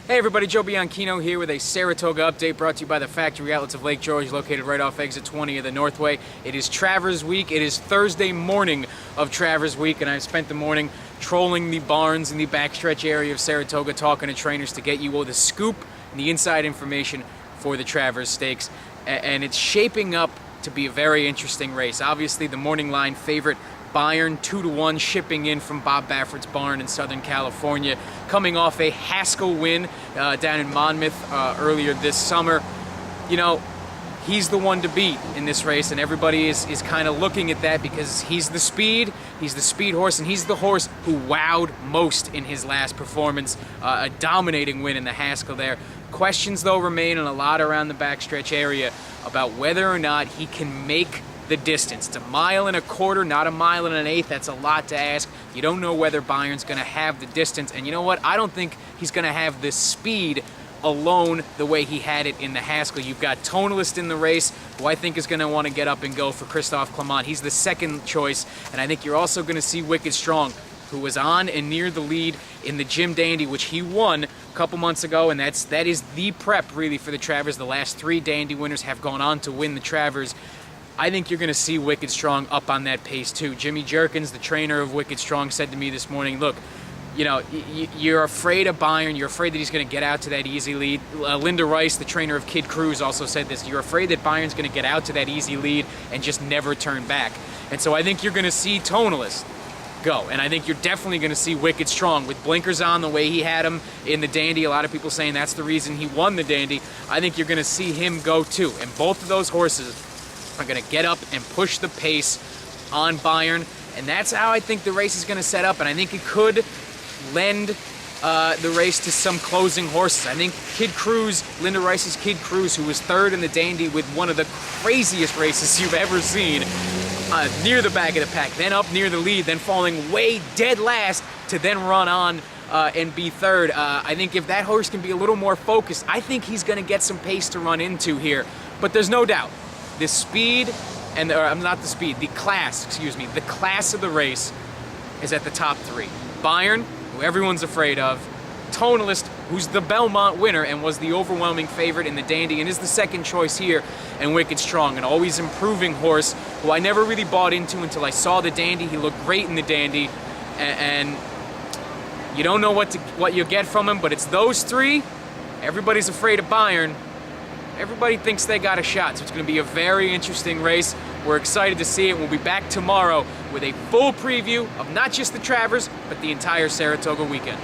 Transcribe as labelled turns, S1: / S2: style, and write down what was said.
S1: Hey everybody, Joe Bianchino here with a Saratoga update brought to you by the factory outlets of Lake George, located right off exit 20 of the Northway. It is Travers week. It is Thursday morning of Travers week, and I've spent the morning trolling the barns in the backstretch area of Saratoga, talking to trainers to get you all the scoop and the inside information for the Travers Stakes. And it's shaping up to be a very interesting race. Obviously, the morning line favorite Bayern 2-1 shipping in from Bob Baffert's barn in Southern California, coming off a Haskell win down in Monmouth earlier this summer. You know, he's the one to beat in this race, and everybody is kind of looking at that because he's the speed horse, and he's the horse who wowed most in his last performance, a dominating win in the Haskell there. Questions, though, remain, and a lot around the backstretch area about whether or not he can make the distance. It's 1.25 miles, not 1.125 miles. That's a lot to ask. You don't know whether Bayern's going to have the distance, and you know what? I don't think he's going to have the speed alone the way he had it in the Haskell. You've got Tonalist in the race, who I think is going to want to get up and go for Christophe Clement. He's the second choice, and I think you're also going to see Wicked Strong, who was on and near the lead in the Jim Dandy, which he won a couple months ago, and that is the prep really for the Travers. The last 3 Dandy winners have gone on to win the Travers. I think you're going to see Wicked Strong up on that pace too. Jimmy Jerkins, the trainer of Wicked Strong, said to me this morning, look, you know, you're afraid of Bayern. You're afraid that he's going to get out to that easy lead. Linda Rice, the trainer of Kid Cruz, also said this. You're afraid that Bayern's going to get out to that easy lead and just never turn back. And so I think you're going to see Tonalist go. And I think you're definitely going to see Wicked Strong with blinkers on the way he had him in the Dandy. A lot of people saying that's the reason he won the Dandy. I think you're going to see him go too. And both of those horses are going to get up and push the pace on Bayern, and that's how I think the race is going to set up, and I think it could lend the race to some closing horses. I think Kid Cruz, Linda Rice's Kid Cruz, who was third in the Dandy with one of the craziest races you've ever seen, near the back of the pack, then up near the lead, then falling way dead last to then run on and be third. I think if that horse can be a little more focused, I think he's going to get some pace to run into here, but there's no doubt. The speed, and the class of the race is at the top 3. Bayern, who everyone's afraid of, Tonalist, who's the Belmont winner and was the overwhelming favorite in the Dandy and is the second choice here, and Wicked Strong, an always improving horse who I never really bought into until I saw the Dandy. He looked great in the Dandy, and you don't know what you'll get from him, but it's those 3. Everybody's afraid of Bayern. Everybody thinks they got a shot, so it's going to be a very interesting race. We're excited to see it. We'll be back tomorrow with a full preview of not just the Travers, but the entire Saratoga weekend.